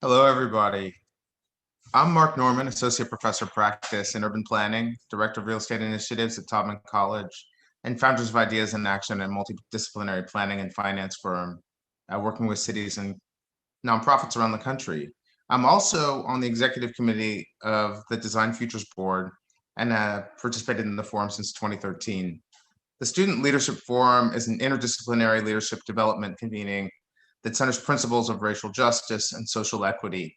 Hello, everybody. I'm Mark Norman, Associate Professor of Practice in Urban Planning, Director of Real Estate Initiatives at Taubman College, and Founders of Ideas in Action, a multidisciplinary planning and finance firm working with cities and nonprofits around the country. I'm also on the executive committee of the Design Futures Board and participated in the forum since 2013. The Student Leadership Forum is an interdisciplinary leadership development convening that centers principles of racial justice and social equity.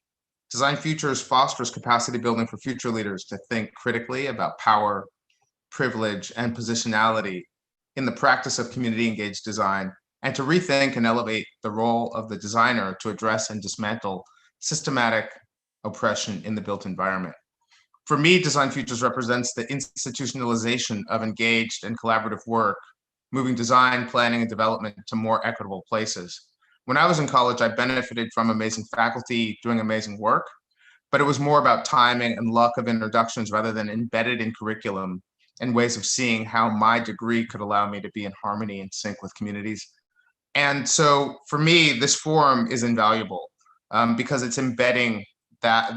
Design Futures fosters capacity building for future leaders to think critically about power, privilege, and positionality in the practice of community engaged design, and to rethink and elevate the role of the designer to address and dismantle systematic oppression in the built environment. For me, Design Futures represents the institutionalization of engaged and collaborative work, moving design, planning, and development to more equitable places. When I was in college, I benefited from amazing faculty doing amazing work, but it was more about timing and luck of introductions rather than embedded in curriculum and ways of seeing how my degree could allow me to be in harmony and sync with communities. And so for me, this forum is invaluable because it's embedding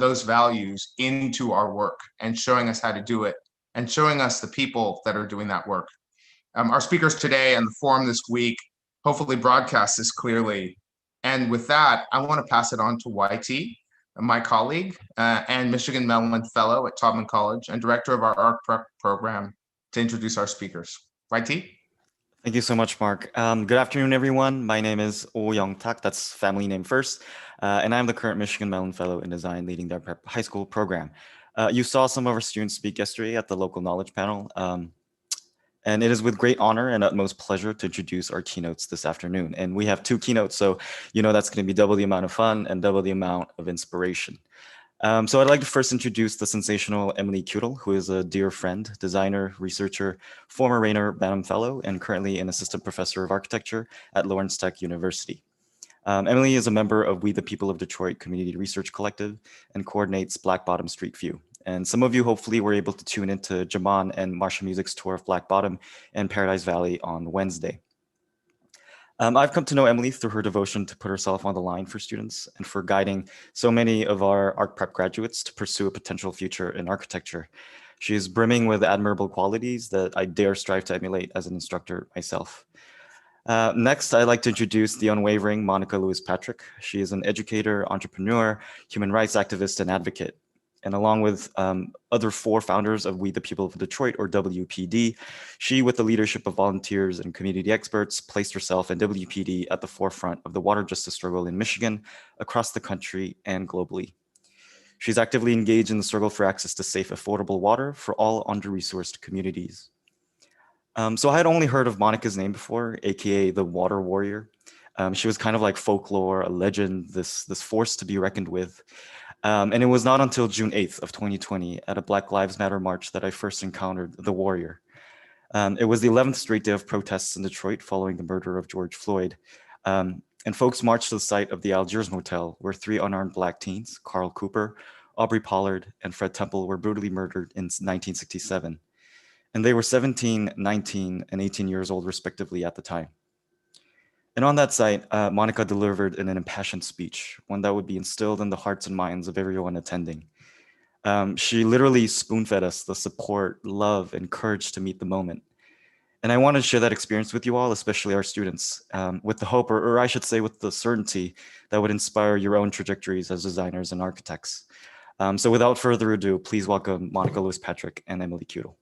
those values into our work and showing us how to do it and showing us the people that are doing that work. Our speakers today and the forum this week hopefully broadcast this clearly. And with that, I want to pass it on to YT, my colleague and Michigan Mellon Fellow at Taubman College and director of our ARC Prep program, to introduce our speakers. YT? Thank you so much, Mark. Good afternoon, everyone. My name is Oh Young Tak, that's family name first, and I'm the current Michigan Mellon Fellow in Design leading the Prep High School program. You saw some of our students speak yesterday at the local knowledge panel, and it is with great honor and utmost pleasure to introduce our keynotes this afternoon. And we have two keynotes, so you know that's going to be double the amount of fun and double the amount of inspiration. So I'd like to first introduce the sensational Emily Kutil, who is a dear friend, designer, researcher, former Rayner Banham Fellow, and currently an assistant professor of architecture at Lawrence Tech University. Emily is a member of We the People of Detroit Community Research Collective and coordinates Black Bottom Street View. And some of you hopefully were able to tune into Jaman and Marsha Music's tour of Black Bottom and Paradise Valley on Wednesday. I've come to know Emily through her devotion to put herself on the line for students and for guiding so many of our Arch Prep graduates to pursue a potential future in architecture. She is brimming with admirable qualities that I dare strive to emulate as an instructor myself. Next, I'd like to introduce the unwavering Monica Lewis-Patrick. She is an educator, entrepreneur, human rights activist, and advocate. And along with other four founders of We the People of Detroit, or WPD, she, with the leadership of volunteers and community experts, placed herself and WPD at the forefront of the water justice struggle in Michigan, across the country, and globally. She's actively engaged in the struggle for access to safe, affordable water for all under-resourced communities. So I had only heard of Monica's name before, aka the Water Warrior. She was kind of like folklore, a legend, this force to be reckoned with. And it was not until June 8th of 2020 at a Black Lives Matter march that I first encountered the warrior. It was the 11th straight day of protests in Detroit following the murder of George Floyd. And folks marched to the site of the Algiers Motel where three unarmed Black teens, Carl Cooper, Aubrey Pollard, and Fred Temple, were brutally murdered in 1967. And they were 17, 19, and 18 years old respectively at the time. And on that site, Monica delivered an impassioned speech, one that would be instilled in the hearts and minds of everyone attending. She literally spoon-fed us the support, love, and courage to meet the moment. And I want to share that experience with you all, especially our students, with the hope, or I should say with the certainty, that would inspire your own trajectories as designers and architects. So without further ado, please welcome Monica Lewis-Patrick and Emily Kutil.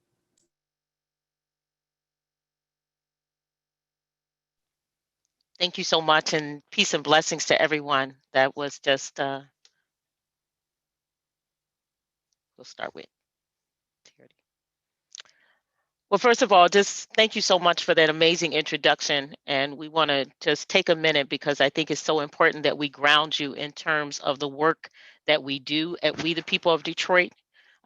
Thank you so much, and peace and blessings to everyone. That was just, we'll start with Charity. Well, first of all, just thank you so much for that amazing introduction. And we want to just take a minute because I think it's so important that we ground you in terms of the work that we do at We the People of Detroit.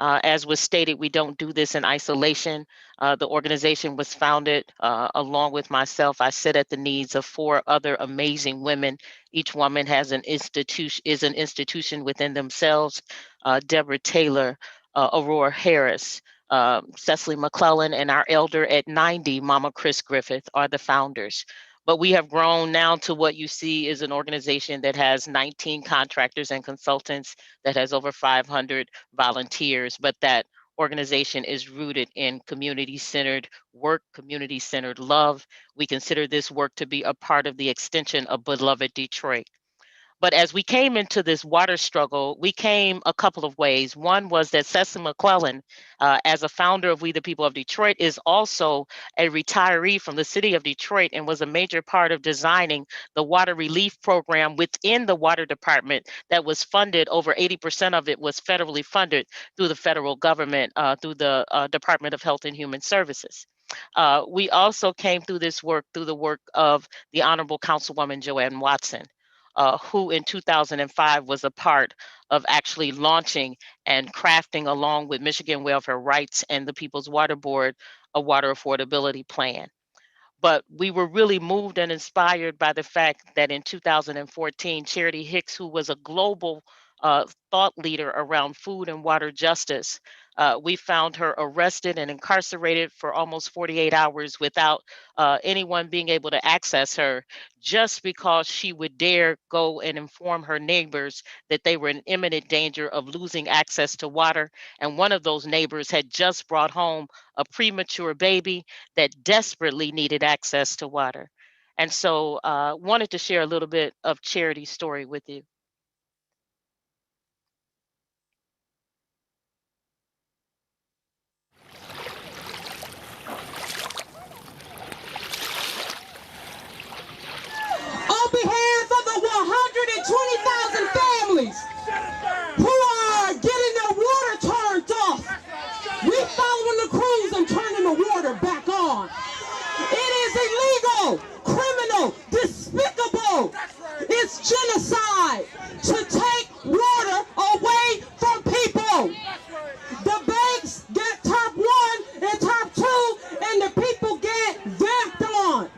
As was stated, we don't do this in isolation. The organization was founded along with myself. I sit at the needs of four other amazing women. Each woman has an institution within themselves. Deborah Taylor, Aurora Harris, Cecily McClellan, and our elder at 90, Mama Chris Griffith, are the founders. But we have grown now to what you see is an organization that has 19 contractors and consultants, that has over 500 volunteers, but that organization is rooted in community-centered work, community-centered love. We consider this work to be a part of the extension of beloved Detroit. But as we came into this water struggle, we came a couple of ways. One was that Cecil McClellan, as a founder of We the People of Detroit, is also a retiree from the city of Detroit and was a major part of designing the water relief program within the water department that was funded. Over 80% of it was federally funded through the federal government, through the Department of Health and Human Services. We also came through this work through the work of the Honorable Councilwoman Joanne Watson, who in 2005 was a part of actually launching and crafting, along with Michigan Welfare Rights and the People's Water Board, a water affordability plan. But we were really moved and inspired by the fact that in 2014, Charity Hicks, who was a global thought leader around food and water justice, we found her arrested and incarcerated for almost 48 hours without anyone being able to access her, just because she would dare go and inform her neighbors that they were in imminent danger of losing access to water. And one of those neighbors had just brought home a premature baby that desperately needed access to water. And so wanted to share a little bit of Charity's story with you. On behalf of the 120,000 families who are getting their water turned off, we following the crews and turning the water back on. It is illegal, criminal, despicable. It's genocide to take water away from people. The banks get top 1 and top 2, and the people get vamped on.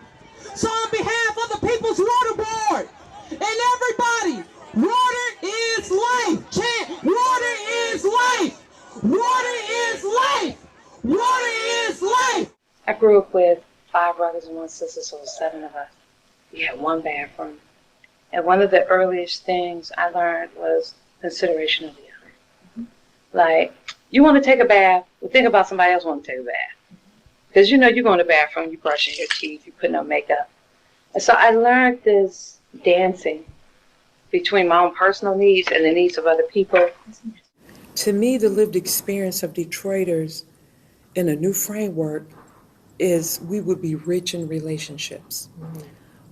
So on behalf of the People's Water Board and everybody, water is life. Chant, water is life. Water is life. Water is life. I grew up with 5 brothers and 1 sister, so 7 of us. We had 1 bathroom. And one of the earliest things I learned was consideration of the other. Like, you want to take a bath, well, think about somebody else want to take a bath. Because you know you go in the bathroom, you brushing your teeth, you putting on makeup. And so I learned this dancing between my own personal needs and the needs of other people. To me, the lived experience of Detroiters in a new framework is we would be rich in relationships.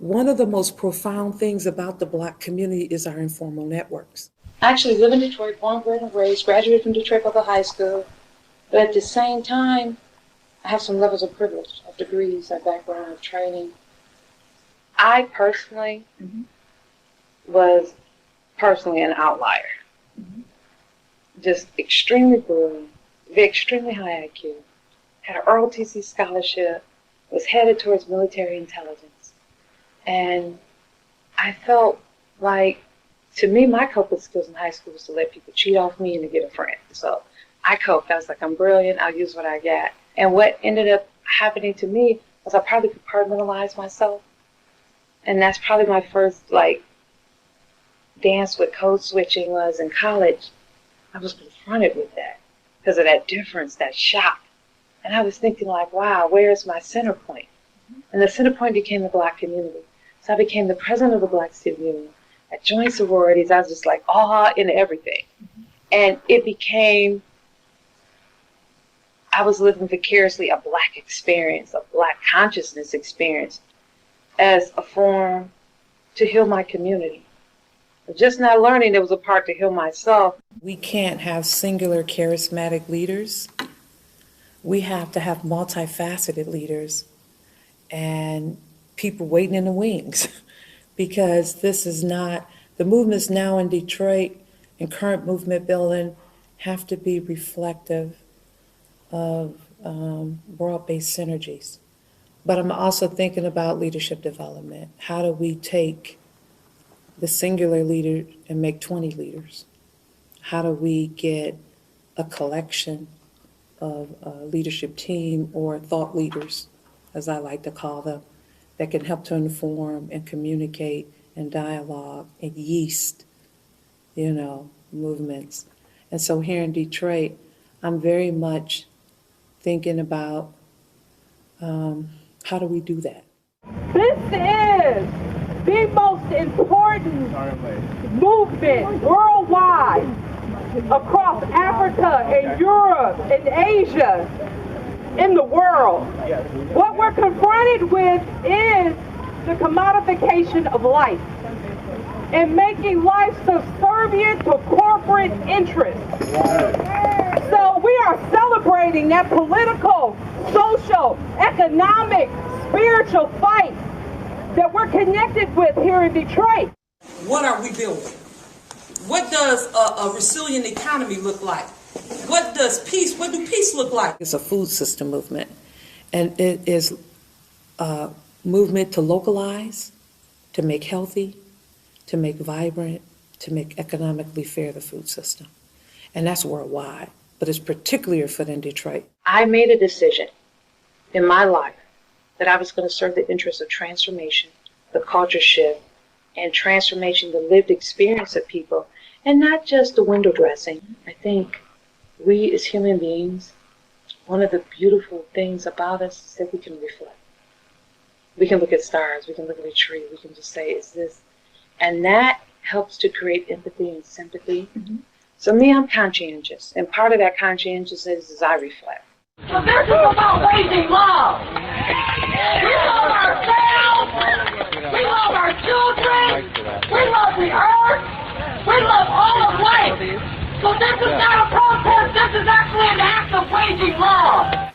One of the most profound things about the Black community is our informal networks. I actually live in Detroit, born, bred, and raised, graduated from Detroit Public High School. But at the same time, I have some levels of privilege, of degrees, of background, of training. I personally was an outlier. Just extremely brilliant, extremely high IQ, had an ROTC scholarship, was headed towards military intelligence. And I felt like, to me, my coping skills in high school was to let people cheat off me and to get a friend. So I coped. I was like, I'm brilliant. I'll use what I got. And what ended up happening to me was I probably compartmentalized myself. And that's probably my first, dance with code switching was in college. I was confronted with that because of that difference, that shock. And I was thinking wow, where's my center point? And the center point became the Black community. So I became the president of the Black Student Union. I joined sororities. I was just awe in everything. And it became, I was living vicariously a Black experience, a Black consciousness experience as a form to heal my community. Just not learning there was a part to heal myself. We can't have singular charismatic leaders. We have to have multifaceted leaders and people waiting in the wings because this is not, the movements now in Detroit and current movement building have to be reflective of broad-based synergies. But I'm also thinking about leadership development. How do we take the singular leader and make 20 leaders? How do we get a collection of a leadership team or thought leaders, as I like to call them, that can help to inform and communicate and dialogue and yeast, movements. And so here in Detroit, I'm very much thinking about how do we do that? This is the most important movement worldwide across Africa and Europe and Asia in the world. What we're confronted with is the commodification of life and making life subservient to corporate interests. So we are celebrating that political, social, economic, spiritual fight that we're connected with here in Detroit. What are we building? What does a resilient economy look like? What do peace look like? It's a food system movement, and it is a movement to localize, to make healthy, to make vibrant, to make economically fair the food system. And that's worldwide, but it's particularly afoot in Detroit. I made a decision in my life that I was going to serve the interests of transformation, the culture shift, and transformation, the lived experience of people, and not just the window dressing. I think we as human beings, one of the beautiful things about us is that we can reflect. We can look at stars, we can look at a tree, we can just say, is this? And that helps to create empathy and sympathy. Mm-hmm. So me, I'm conscientious, and part of that conscientiousness is I reflect. So this is about waging love. We love ourselves, we love our children, we love the earth, we love all of life. So this is not a protest, this is actually an act of waging love.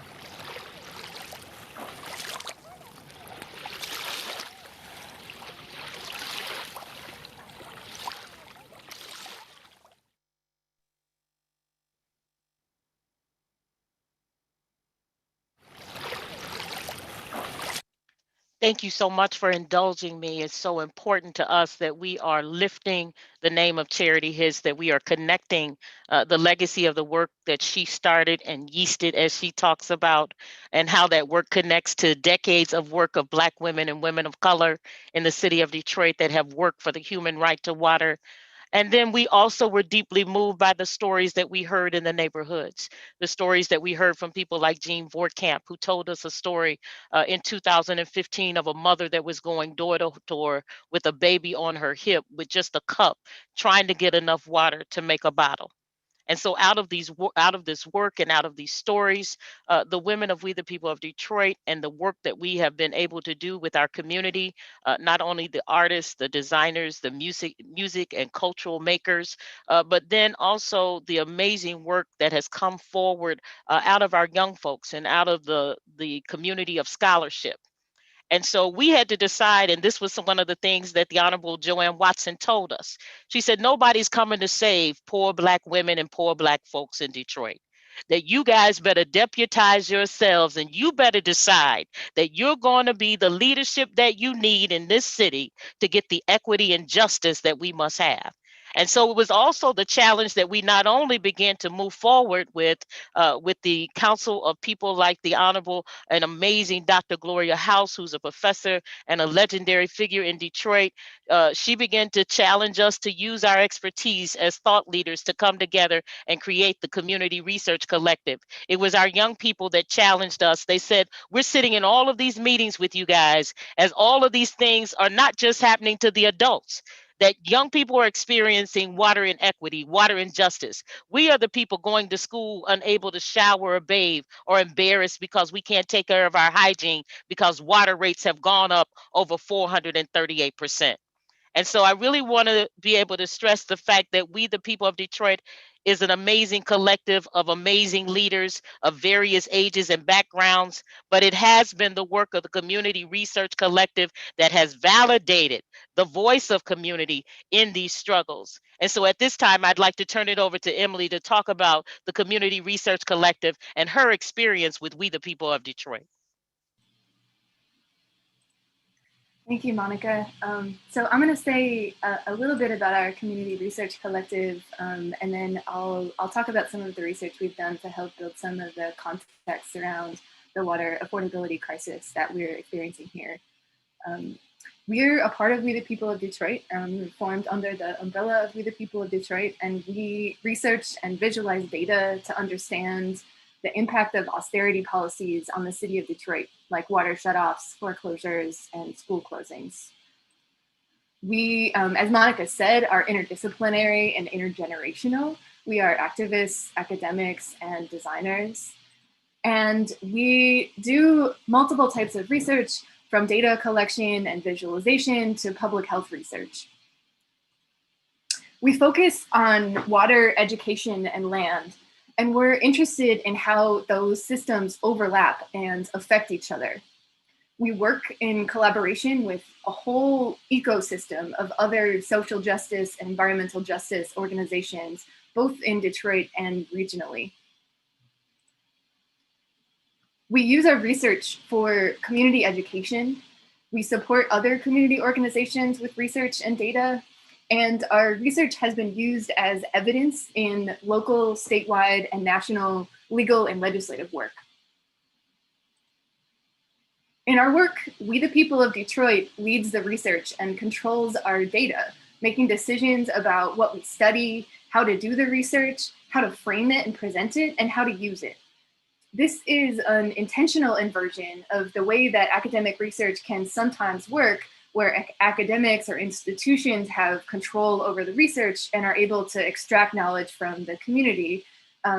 Thank you so much for indulging me. It's so important to us that we are lifting the name of Charity His, that we are connecting the legacy of the work that she started and yeasted, as she talks about, and how that work connects to decades of work of Black women and women of color in the city of Detroit that have worked for the human right to water. And then we also were deeply moved by the stories that we heard in the neighborhoods, the stories that we heard from people like Jean Vorkamp, who told us a story in 2015 of a mother that was going door to door with a baby on her hip with just a cup, trying to get enough water to make a bottle. And so out of this work and out of these stories, the women of We the People of Detroit and the work that we have been able to do with our community, not only the artists, the designers, the music and cultural makers, but then also the amazing work that has come forward out of our young folks and out of the community of scholarship. And so we had to decide, and this was one of the things that the Honorable Joanne Watson told us. She said, nobody's coming to save poor Black women and poor Black folks in Detroit. That you guys better deputize yourselves and you better decide that you're going to be the leadership that you need in this city to get the equity and justice that we must have. And so it was also the challenge that we not only began to move forward with the council of people like the Honorable and amazing Dr. Gloria House, who's a professor and a legendary figure in Detroit. She began to challenge us to use our expertise as thought leaders to come together and create the Community Research Collective. It was our young people that challenged us. They said, we're sitting in all of these meetings with you guys, as all of these things are not just happening to the adults, that young people are experiencing water inequity, water injustice. We are the people going to school unable to shower or bathe, or embarrassed because we can't take care of our hygiene because water rates have gone up over 438%. And so I really want to be able to stress the fact that We the People of Detroit is an amazing collective of amazing leaders of various ages and backgrounds, but it has been the work of the Community Research Collective that has validated the voice of community in these struggles. And so at this time, I'd like to turn it over to Emily to talk about the Community Research Collective and her experience with We the People of Detroit. Thank you, Monica. So I'm going to say a little bit about our Community Research Collective, and then I'll talk about some of the research we've done to help build some of the context around the water affordability crisis that we're experiencing here. We're a part of We the People of Detroit, formed under the umbrella of We the People of Detroit, and we research and visualize data to understand the impact of austerity policies on the city of Detroit, like water shutoffs, foreclosures, and school closings. We, as Monica said, are interdisciplinary and intergenerational. We are activists, academics, and designers. And we do multiple types of research, from data collection and visualization to public health research. We focus on water, education, and land, and we're interested in how those systems overlap and affect each other. We work in collaboration with a whole ecosystem of other social justice and environmental justice organizations, both in Detroit and regionally. We use our research for community education. We support other community organizations with research and data, and our research has been used as evidence in local, statewide, and national legal and legislative work. In our work, We the People of Detroit leads the research and controls our data, making decisions about what we study, how to do the research, how to frame it and present it, and how to use it. This is an intentional inversion of the way that academic research can sometimes work, where academics or institutions have control over the research and are able to extract knowledge from the community.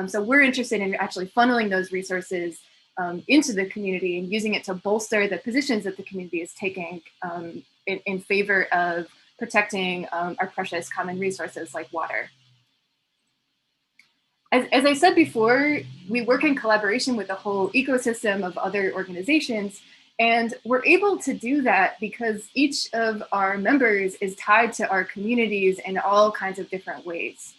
So we're interested in actually funneling those resources into the community and using it to bolster the positions that the community is taking in favor of protecting our precious common resources like water. As I said before, we work in collaboration with a whole ecosystem of other organizations, and we're able to do that because each of our members is tied to our communities in all kinds of different ways.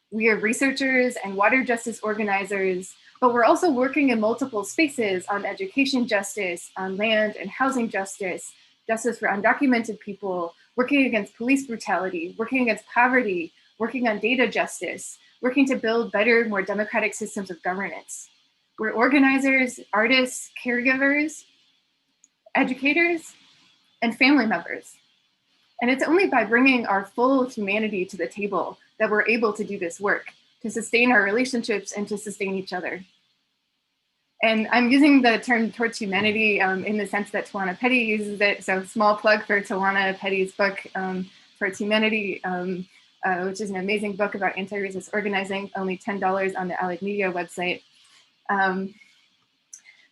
We are researchers and water justice organizers, but we're also working in multiple spaces on education justice, on land and housing justice, justice for undocumented people, working against police brutality, working against poverty, working on data justice, working to build better, more democratic systems of governance. We're organizers, artists, caregivers, educators, and family members. And it's only by bringing our full humanity to the table that we're able to do this work, to sustain our relationships and to sustain each other. And I'm using the term towards humanity in the sense that Tawana Petty uses it. So small plug for Tawana Petty's book, Towards Humanity, which is an amazing book about anti-racist organizing, only $10 on the Allied Media website.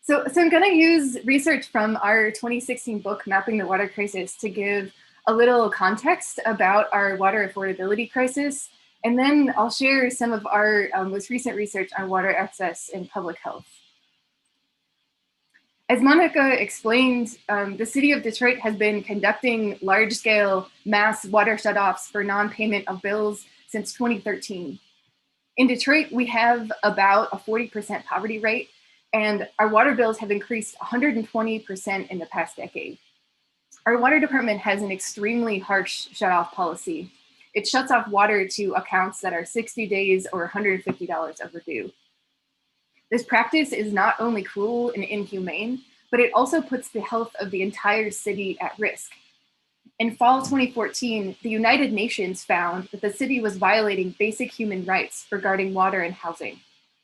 So I'm gonna use research from our 2016 book, Mapping the Water Crisis, to give a little context about our water affordability crisis. And then I'll share some of our most recent research on water access and public health. As Monica explained, the city of Detroit has been conducting large-scale mass water shutoffs for non-payment of bills since 2013. In Detroit, we have about a 40% poverty rate, and our water bills have increased 120% in the past decade. Our water department has an extremely harsh shutoff policy. It shuts off water to accounts that are 60 days or $150 overdue. This practice is not only cruel and inhumane, but it also puts the health of the entire city at risk. In fall 2014, the United Nations found that the city was violating basic human rights regarding water and housing.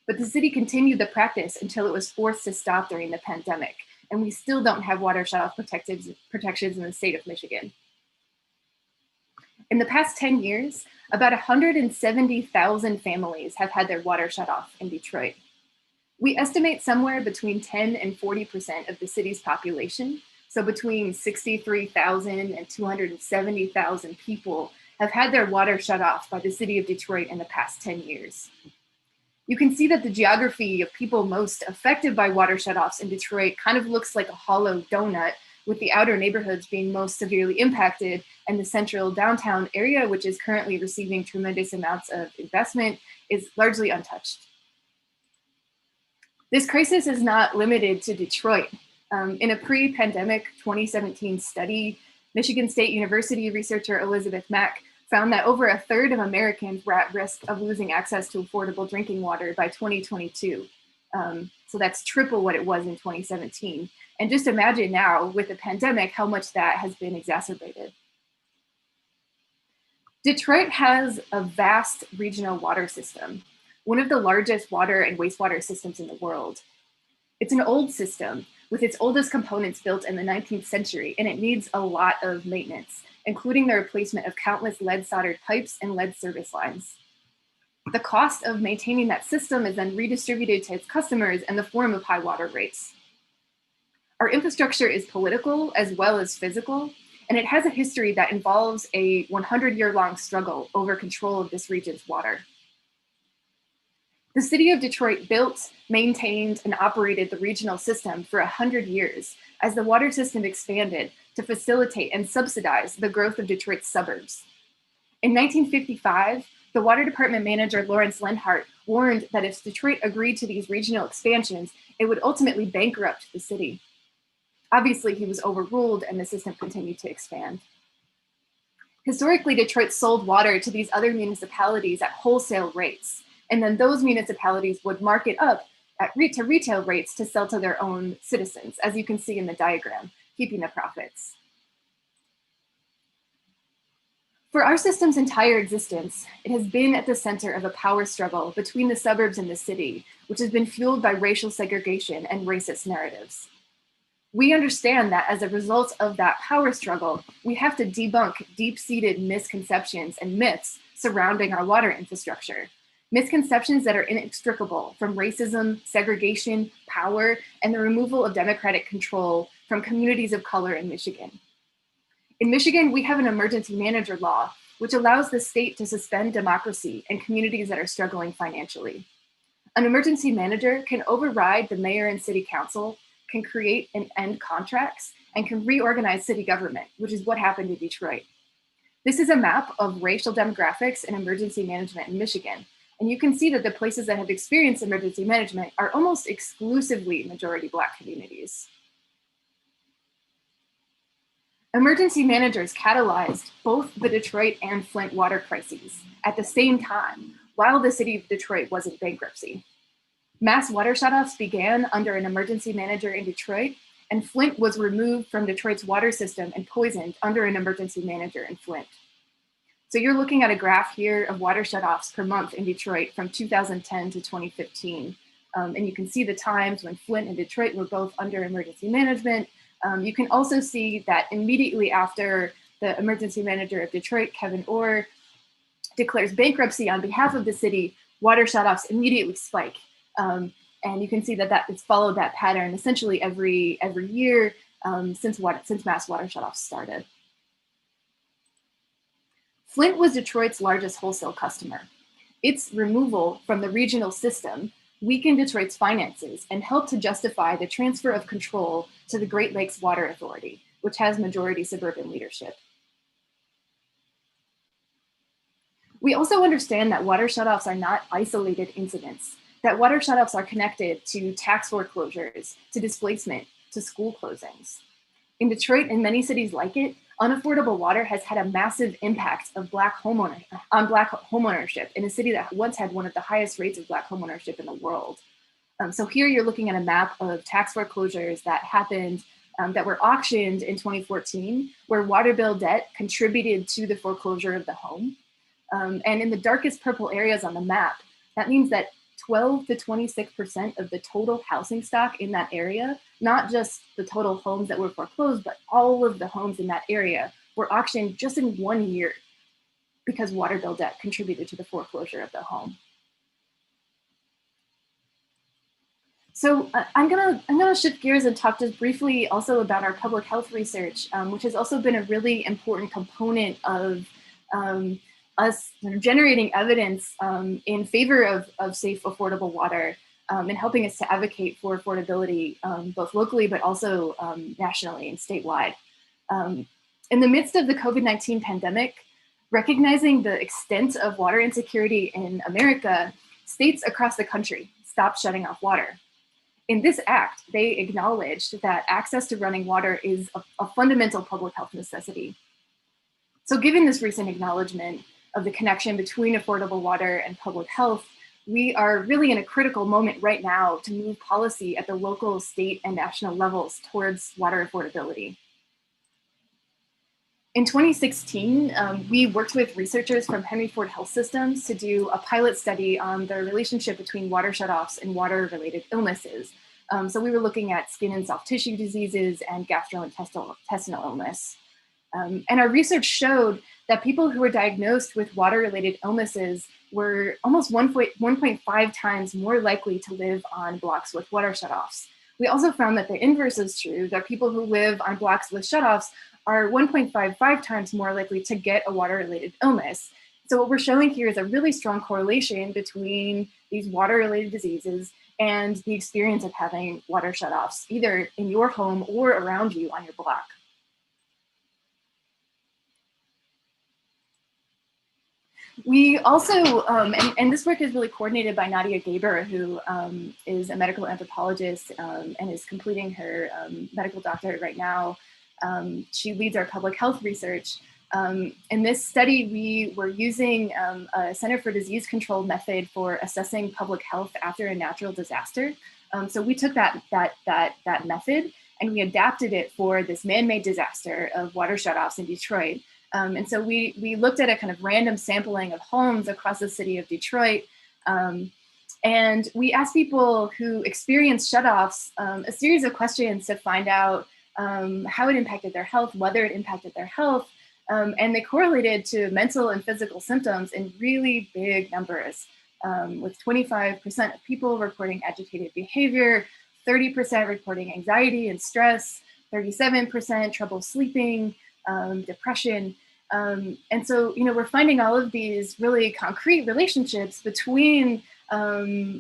But the city continued the practice until it was forced to stop during the pandemic, and we still don't have water shutoff protections in the state of Michigan. In the past 10 years, about 170,000 families have had their water shut off in Detroit. We estimate somewhere between 10 and 40% of the city's population, so between 63,000 and 270,000 people have had their water shut off by the city of Detroit in the past 10 years. You can see that the geography of people most affected by water shutoffs in Detroit kind of looks like a hollow donut, with the outer neighborhoods being most severely impacted and the central downtown area, which is currently receiving tremendous amounts of investment, is largely untouched. This crisis is not limited to Detroit. In a pre-pandemic 2017 study, Michigan State University researcher Elizabeth Mack found that over a third of Americans were at risk of losing access to affordable drinking water by 2022. So that's triple what it was in 2017. And just imagine now with the pandemic, how much that has been exacerbated. Detroit has a vast regional water system, one of the largest water and wastewater systems in the world. It's an old system with its oldest components built in the 19th century, and it needs a lot of maintenance, including the replacement of countless lead soldered pipes and lead service lines. The cost of maintaining that system is then redistributed to its customers in the form of high water rates. Our infrastructure is political as well as physical, and it has a history that involves a 100-year-long struggle over control of this region's water. The city of Detroit built, maintained, and operated the regional system for 100 years as the water system expanded to facilitate and subsidize the growth of Detroit's suburbs. In 1955, the water department manager Lawrence Lenhart warned that if Detroit agreed to these regional expansions, it would ultimately bankrupt the city. Obviously, he was overruled and the system continued to expand. Historically, Detroit sold water to these other municipalities at wholesale rates, and then those municipalities would mark it up to retail rates to sell to their own citizens, as you can see in the diagram, keeping the profits. For our system's entire existence, it has been at the center of a power struggle between the suburbs and the city, which has been fueled by racial segregation and racist narratives. We understand that as a result of that power struggle, we have to debunk deep-seated misconceptions and myths surrounding our water infrastructure. Misconceptions that are inextricable from racism, segregation, power, and the removal of democratic control from communities of color in Michigan. In Michigan, we have an emergency manager law, which allows the state to suspend democracy in communities that are struggling financially. An emergency manager can override the mayor and city council, can create and end contracts, and can reorganize city government, which is what happened in Detroit. This is a map of racial demographics and emergency management in Michigan. And you can see that the places that have experienced emergency management are almost exclusively majority Black communities. Emergency managers catalyzed both the Detroit and Flint water crises at the same time, while the city of Detroit was in bankruptcy. Mass water shutoffs began under an emergency manager in Detroit, and Flint was removed from Detroit's water system and poisoned under an emergency manager in Flint. So you're looking at a graph here of water shutoffs per month in Detroit from 2010 to 2015. And you can see the times when Flint and Detroit were both under emergency management. You can also see that immediately after the emergency manager of Detroit, Kevin Orr, declares bankruptcy on behalf of the city, water shutoffs immediately spike. And you can see that it's followed that pattern essentially every year since mass water shutoffs started. Flint was Detroit's largest wholesale customer. Its removal from the regional system weakened Detroit's finances and helped to justify the transfer of control to the Great Lakes Water Authority, which has majority suburban leadership. We also understand that water shutoffs are not isolated incidents, that water shutoffs are connected to tax foreclosures, to displacement, to school closings. In Detroit and many cities like it, unaffordable water has had a massive impact of Black homeownership in a city that once had one of the highest rates of Black homeownership in the world. So here you're looking at a map of tax foreclosures that happened, that were auctioned in 2014, where water bill debt contributed to the foreclosure of the home. And in the darkest purple areas on the map, that means that 12 to 26% of the total housing stock in that area, not just the total homes that were foreclosed, but all of the homes in that area were auctioned just in 1 year because water bill debt contributed to the foreclosure of the home. So I'm gonna shift gears and talk just briefly also about our public health research, which has also been a really important component of us generating evidence in favor of safe, affordable water and helping us to advocate for affordability both locally, but also nationally and statewide. In the midst of the COVID-19 pandemic, recognizing the extent of water insecurity in America, states across the country stopped shutting off water. In this act, they acknowledged that access to running water is a fundamental public health necessity. So given this recent acknowledgement of the connection between affordable water and public health, we are really in a critical moment right now to move policy at the local, state, and national levels towards water affordability. In 2016, we worked with researchers from Henry Ford Health Systems to do a pilot study on the relationship between water shutoffs and water-related illnesses. So we were looking at skin and soft tissue diseases and gastrointestinal illness. And our research showed that people who were diagnosed with water-related illnesses were almost 1.5 times more likely to live on blocks with water shutoffs. We also found that the inverse is true, that people who live on blocks with shutoffs are 1.55 times more likely to get a water-related illness. So what we're showing here is a really strong correlation between these water-related diseases and the experience of having water shutoffs, either in your home or around you on your block. We also, and this work is really coordinated by Nadia Gaber, who is a medical anthropologist and is completing her medical doctorate right now. She leads our public health research. In this study, we were using a Center for Disease Control method for assessing public health after a natural disaster. So we took that method and we adapted it for this man-made disaster of water shutoffs in Detroit. And so we looked at a kind of random sampling of homes across the city of Detroit. And we asked people who experienced shutoffs a series of questions to find out how it impacted their health, whether it impacted their health. And they correlated to mental and physical symptoms in really big numbers, with 25% of people reporting agitated behavior, 30% reporting anxiety and stress, 37% trouble sleeping, depression. And so, we're finding all of these really concrete relationships between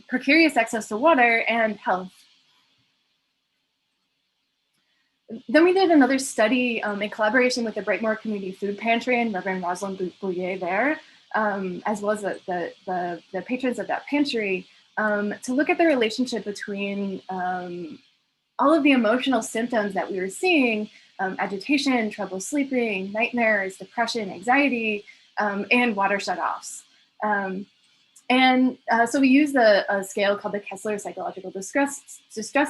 precarious access to water and health. Then we did another study in collaboration with the Brightmoor Community Food Pantry and Reverend Rosalind Bouillet there, as well as the patrons of that pantry, to look at the relationship between all of the emotional symptoms that we were seeing, agitation, trouble sleeping, nightmares, depression, anxiety, and water shutoffs. So we used a scale called the Kessler Psychological Disgust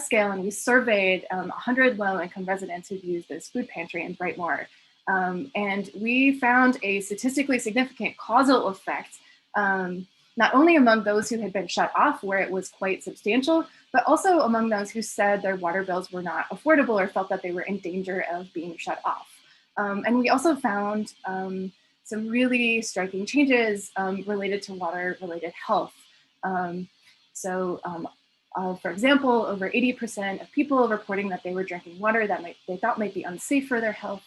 Scale, and we surveyed 100 low-income residents who used this food pantry in Brightmoor. And we found a statistically significant causal effect, not only among those who had been shut off, where it was quite substantial, but also among those who said their water bills were not affordable or felt that they were in danger of being shut off. And we also found some really striking changes related to water-related health. For example, over 80% of people reporting that they were drinking water that they thought might be unsafe for their health.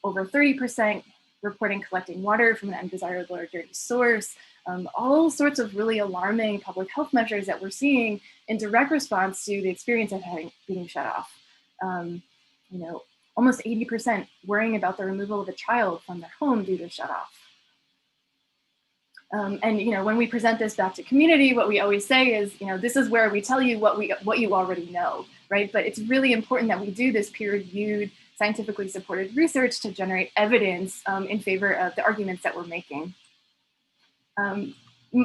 Over 30% reporting collecting water from an undesirable or dirty source. All sorts of really alarming public health measures that we're seeing in direct response to the experience of being shut off. Almost 80% worrying about the removal of a child from their home due to shut off. When we present this back to community, what we always say is, this is where we tell you what you already know, right? But it's really important that we do this peer-reviewed, scientifically supported research to generate evidence in favor of the arguments that we're making.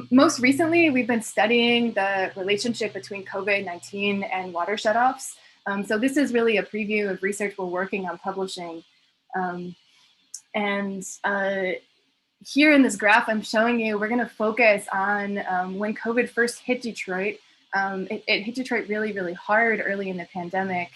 Most recently, we've been studying the relationship between COVID-19 and water shutoffs. So this is really a preview of research we're working on publishing. Here in this graph I'm showing you, we're going to focus on when COVID first hit Detroit. It hit Detroit really, really hard early in the pandemic.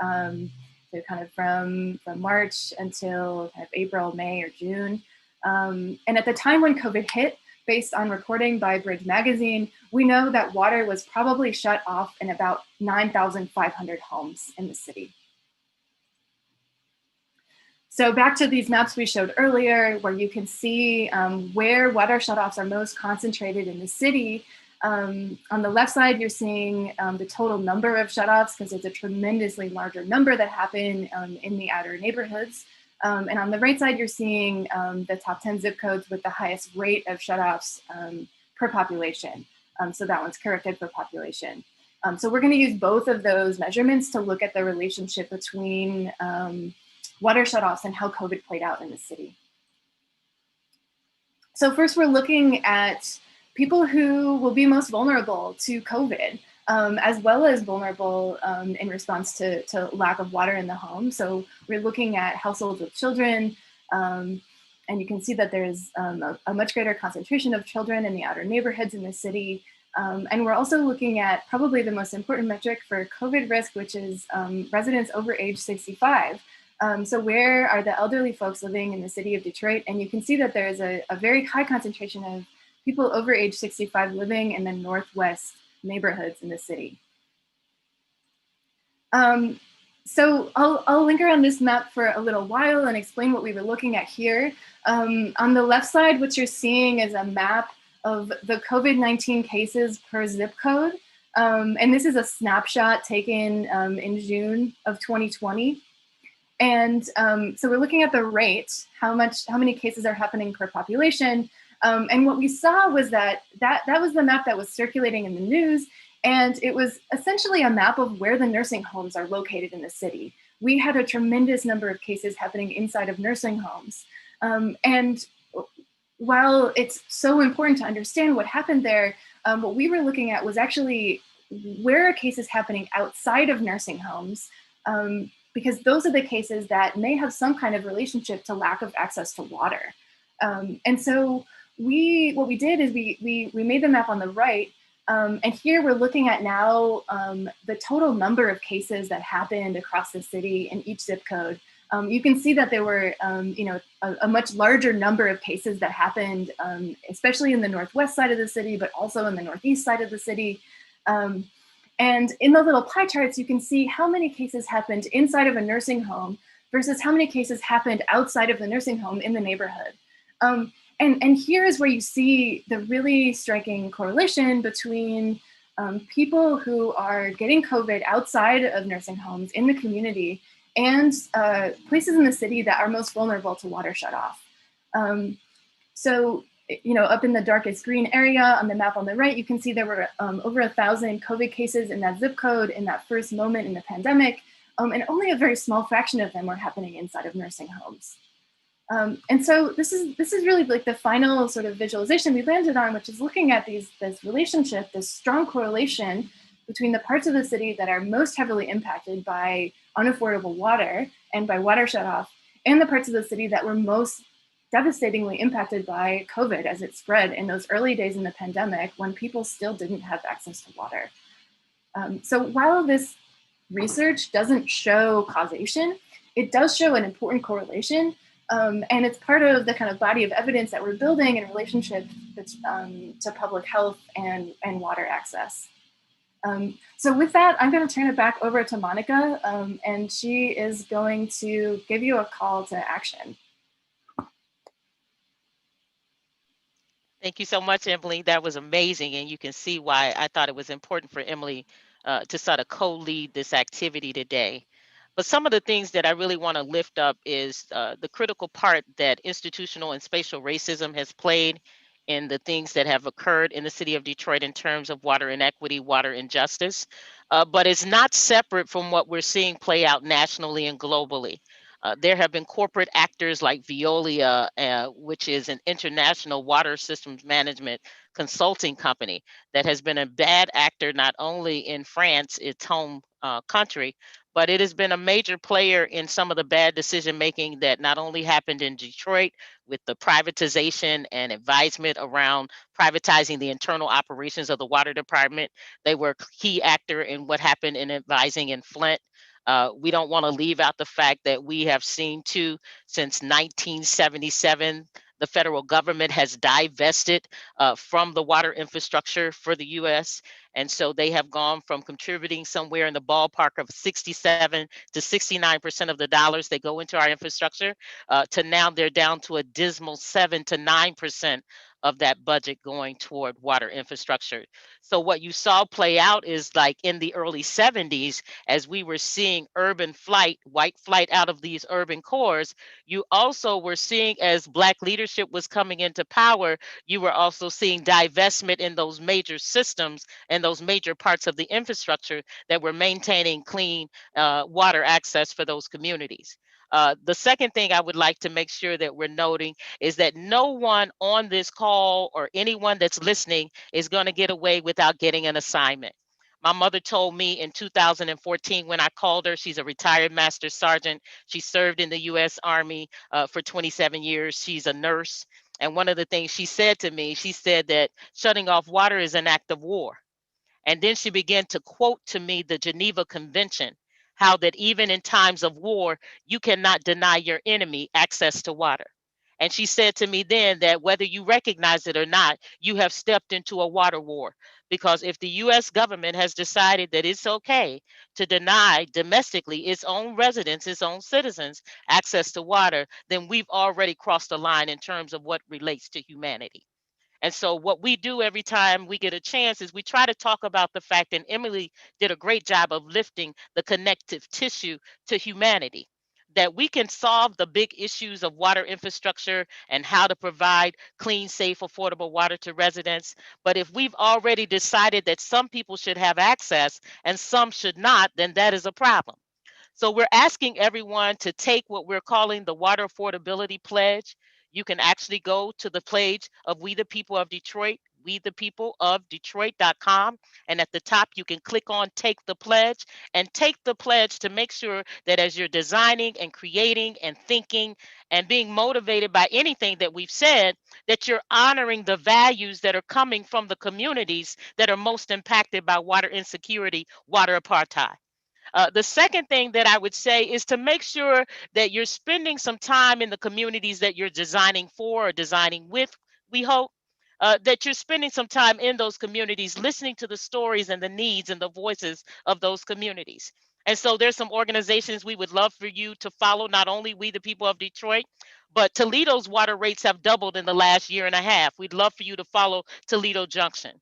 So kind of from March until kind of April, May, or June. And at the time when COVID hit, based on reporting by Bridge Magazine, we know that water was probably shut off in about 9,500 homes in the city. So back to these maps we showed earlier, where you can see where water shutoffs are most concentrated in the city. On the left side, you're seeing the total number of shutoffs, because it's a tremendously larger number that happen in the outer neighborhoods. And on the right side, you're seeing the top 10 zip codes with the highest rate of shutoffs per population. So that one's corrected for population. So we're going to use both of those measurements to look at the relationship between water shutoffs and how COVID played out in the city. So first, we're looking at people who will be most vulnerable to COVID, as well as vulnerable in response to lack of water in the home. So we're looking at households with children, and you can see that there's a much greater concentration of children in the outer neighborhoods in the city. And we're also looking at probably the most important metric for COVID risk, which is residents over age 65. So where are the elderly folks living in the city of Detroit? And you can see that there's a very high concentration of people over age 65 living in the northwest neighborhoods in the city. So I'll linger on this map for a little while and explain what we were looking at here. On the left side, what you're seeing is a map of the COVID-19 cases per zip code. And this is a snapshot taken in June of 2020. And so we're looking at the rate, how many cases are happening per population. And what we saw was that was the map that was circulating in the news. And it was essentially a map of where the nursing homes are located in the city. We had a tremendous number of cases happening inside of nursing homes. And while it's so important to understand what happened there, what we were looking at was actually where are cases happening outside of nursing homes, because those are the cases that may have some kind of relationship to lack of access to water. And so what we did is we made the map on the right, and here we're looking at now the total number of cases that happened across the city in each zip code. You can see that there were a much larger number of cases that happened, especially in the northwest side of the city, but also in the northeast side of the city. And in the little pie charts, you can see how many cases happened inside of a nursing home versus how many cases happened outside of the nursing home in the neighborhood. And here is where you see the really striking correlation between people who are getting COVID outside of nursing homes in the community and places in the city that are most vulnerable to water shutoff. So, up in the darkest green area on the map on the right, you can see there were over 1,000 COVID cases in that zip code in that first moment in the pandemic, and only a very small fraction of them were happening inside of nursing homes. And so this is really like the final sort of visualization we landed on, which is looking at this relationship, this strong correlation between the parts of the city that are most heavily impacted by unaffordable water and by water shutoff, and the parts of the city that were most devastatingly impacted by COVID as it spread in those early days in the pandemic when people still didn't have access to water. So while this research doesn't show causation, it does show an important correlation. And it's part of the kind of body of evidence that we're building in relationship to public health and water access. So with that, I'm going to turn it back over to Monica, and she is going to give you a call to action. Thank you so much, Emily. That was amazing. And you can see why I thought it was important for Emily to sort of co-lead this activity today. But some of the things that I really want to lift up is the critical part that institutional and spatial racism has played in the things that have occurred in the city of Detroit in terms of water inequity, water injustice. But it's not separate from what we're seeing play out nationally and globally. There have been corporate actors like Veolia, which is an international water systems management consulting company that has been a bad actor not only in France, its home country, but it has been a major player in some of the bad decision making that not only happened in Detroit with the privatization and advisement around privatizing the internal operations of the water department. They were a key actor in what happened in advising in Flint. We don't want to leave out the fact that we have seen too, since 1977, the federal government has divested from the water infrastructure for the US. And so they have gone from contributing somewhere in the ballpark of 67 to 69% of the dollars that go into our infrastructure to now they're down to a dismal 7 to 9% of that budget going toward water infrastructure. So what you saw play out is like in the early 70s, as we were seeing urban flight, white flight out of these urban cores, you also were seeing as Black leadership was coming into power, you were also seeing divestment in those major systems and those major parts of the infrastructure that were maintaining clean water access for those communities. The second thing I would like to make sure that we're noting is that no one on this call or anyone that's listening is going to get away without getting an assignment. My mother told me in 2014 when I called her, she's a retired master sergeant. She served in the U.S. Army for 27 years. She's a nurse. And one of the things she said to me, she said that shutting off water is an act of war. And then she began to quote to me the Geneva Convention, how that even in times of war, you cannot deny your enemy access to water. And she said to me then that whether you recognize it or not, you have stepped into a water war. Because if the US government has decided that it's okay to deny domestically its own residents, its own citizens, access to water, then we've already crossed the line in terms of what relates to humanity. And so what we do every time we get a chance is we try to talk about the fact, and Emily did a great job of lifting the connective tissue to humanity, that we can solve the big issues of water infrastructure and how to provide clean, safe, affordable water to residents. But if we've already decided that some people should have access and some should not, then that is a problem. So we're asking everyone to take what we're calling the Water Affordability Pledge. You can actually go to the page of We the People of Detroit, wethepeopleofdetroit.com. And at the top, you can click on Take the Pledge and take the pledge to make sure that as you're designing and creating and thinking and being motivated by anything that we've said, that you're honoring the values that are coming from the communities that are most impacted by water insecurity, water apartheid. The second thing that I would say is to make sure that you're spending some time in the communities that you're designing for or designing with. We hope that you're spending some time in those communities, listening to the stories and the needs and the voices of those communities. And so there's some organizations we would love for you to follow, not only We the People of Detroit, but Toledo's water rates have doubled in the last year and a half. We'd love for you to follow Toledo Junction.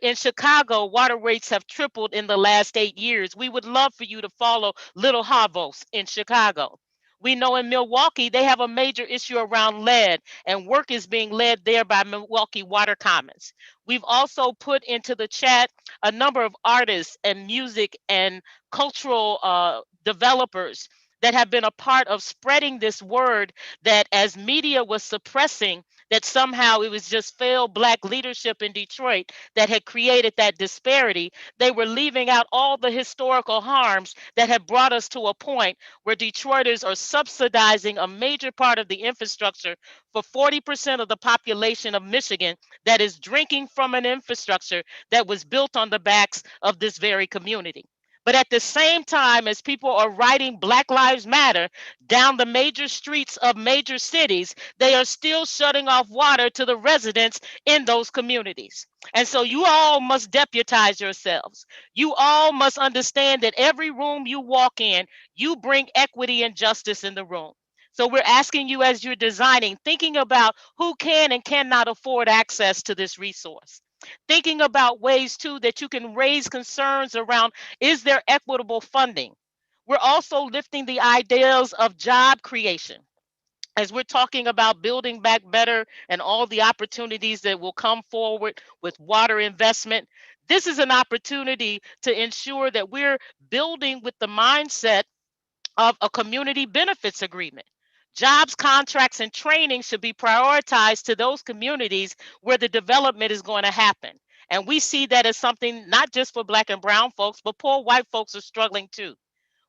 In Chicago, water rates have tripled in the last 8 years. We would love for you to follow Little Havos in Chicago. We know in Milwaukee, they have a major issue around lead, and work is being led there by Milwaukee Water Commons. We've also put into the chat a number of artists and music and cultural developers that have been a part of spreading this word that as media was suppressing, that somehow it was just failed Black leadership in Detroit that had created that disparity. They were leaving out all the historical harms that had brought us to a point where Detroiters are subsidizing a major part of the infrastructure for 40% of the population of Michigan that is drinking from an infrastructure that was built on the backs of this very community. But at the same time, as people are writing Black Lives Matter down the major streets of major cities, they are still shutting off water to the residents in those communities. And so you all must deputize yourselves. You all must understand that every room you walk in, you bring equity and justice in the room. So we're asking you as you're designing, thinking about who can and cannot afford access to this resource. Thinking about ways too that you can raise concerns around, is there equitable funding? We're also lifting the ideas of job creation as we're talking about building back better and all the opportunities that will come forward with water investment. This is an opportunity to ensure that we're building with the mindset of a community benefits agreement. Jobs, contracts, and training should be prioritized to those communities where the development is going to happen. And we see that as something not just for Black and brown folks, but poor white folks are struggling too.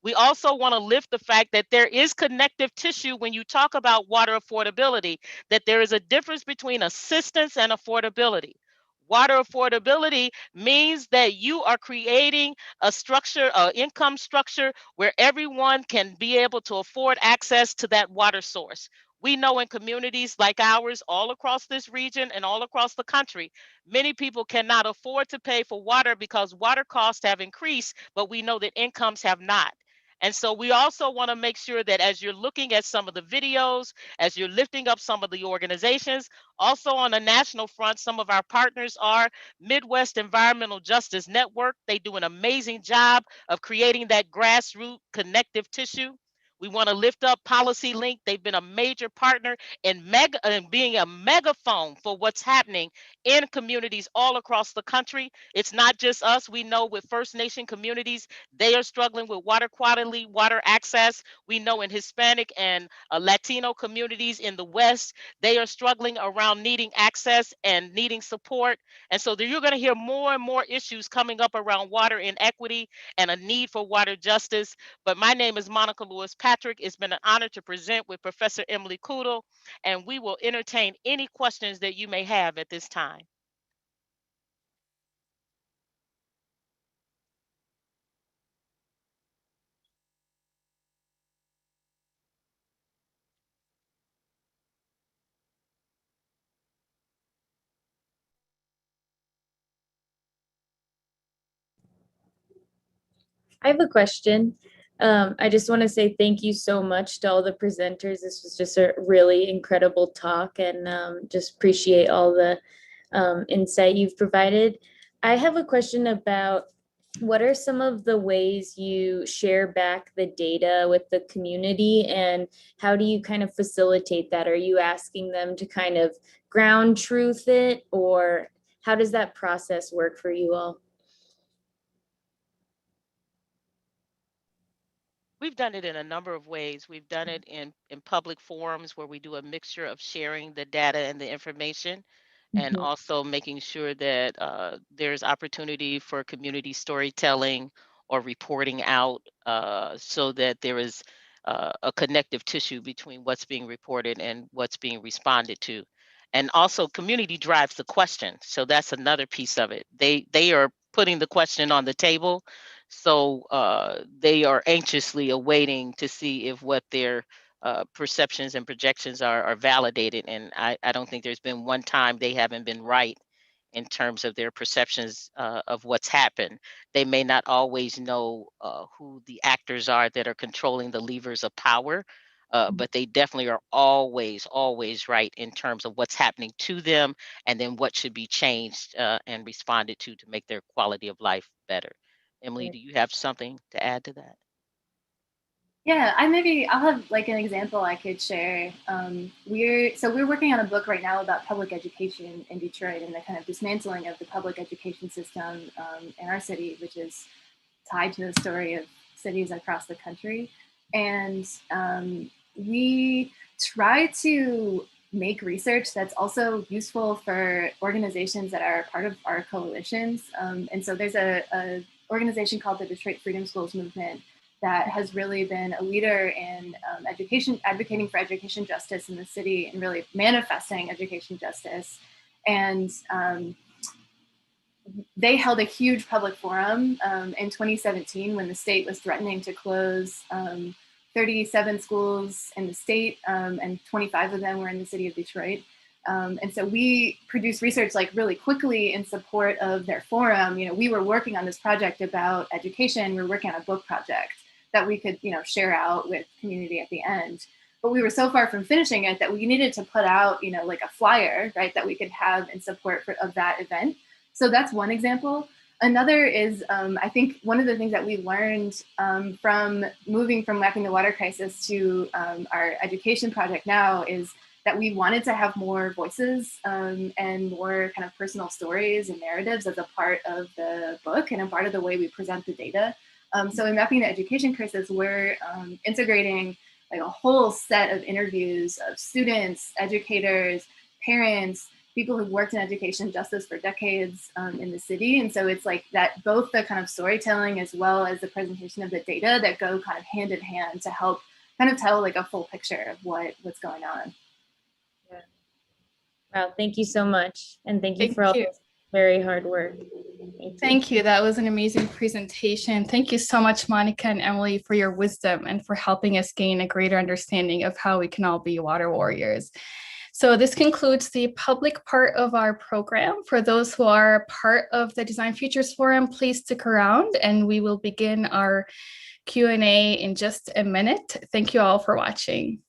We also want to lift the fact that there is connective tissue when you talk about water affordability, that there is a difference between assistance and affordability. Water affordability means that you are creating a structure, an income structure where everyone can be able to afford access to that water source. We know in communities like ours, all across this region and all across the country, many people cannot afford to pay for water because water costs have increased, but we know that incomes have not. And so we also want to make sure that as you're looking at some of the videos, as you're lifting up some of the organizations, also on the national front, some of our partners are Midwest Environmental Justice Network. They do an amazing job of creating that grassroots connective tissue. We want to lift up Policy Link. They've been a major partner in being a megaphone for what's happening in communities all across the country. It's not just us. We know with First Nation communities, they are struggling with water quality, water access. We know in Hispanic and Latino communities in the West, they are struggling around needing access and needing support. And so you're going to hear more and more issues coming up around water inequity and a need for water justice. But my name is Monica Lewis-Patrick. It's been an honor to present with Professor Emily Kutil, and we will entertain any questions that you may have at this time. I have a question. I just want to say thank you so much to all the presenters. This was just a really incredible talk, and just appreciate all the insight you've provided. I have a question about what are some of the ways you share back the data with the community, and how do you kind of facilitate that? Are you asking them to kind of ground truth it, or how does that process work for you all? We've done it in a number of ways. We've done it in public forums where we do a mixture of sharing the data and the information, and also making sure that there's opportunity for community storytelling or reporting out, so that there is a connective tissue between what's being reported and what's being responded to. And also community drives the question. So that's another piece of it. They are putting the question on the table. So they are anxiously awaiting to see if what their perceptions and projections are validated. And I don't think there's been one time they haven't been right in terms of their perceptions of what's happened. They may not always know who the actors are that are controlling the levers of power, but they definitely are always right in terms of what's happening to them, and then what should be changed and responded to make their quality of life better. Emily, do you have something to add to that? Yeah, I'll have like an example I could share. We're working on a book right now about public education in Detroit and the kind of dismantling of the public education system in our city, which is tied to the story of cities across the country. And we try to make research that's also useful for organizations that are part of our coalitions. And so there's a organization called the Detroit Freedom Schools Movement that has really been a leader in education, advocating for education justice in the city and really manifesting education justice. And they held a huge public forum in 2017 when the state was threatening to close 37 schools in the state, and 25 of them were in the city of Detroit. And so we produced research like really quickly in support of their forum. You know, we were working on this project about education. We were working on a book project that we could, share out with community at the end. But we were so far from finishing it that we needed to put out, like a flyer, right, that we could have in support of that event. So that's one example. Another is, I think one of the things that we learned from moving from Mapping the Water Crisis to our education project now is that we wanted to have more voices and more kind of personal stories and narratives as a part of the book and a part of the way we present the data. So in Mapping the Education Crisis, we're integrating like a whole set of interviews of students, educators, parents, people who've worked in education justice for decades in the city. And so it's like that, both the kind of storytelling as well as the presentation of the data that go kind of hand in hand to help kind of tell like a full picture of what's going on. Yeah. Wow, thank you so much. And thank you for all this very hard work. Thank you. That was an amazing presentation. Thank you so much, Monica and Emily, for your wisdom and for helping us gain a greater understanding of how we can all be water warriors. So this concludes the public part of our program. For those who are part of the Design Futures Forum, please stick around and we will begin our Q&A in just a minute. Thank you all for watching.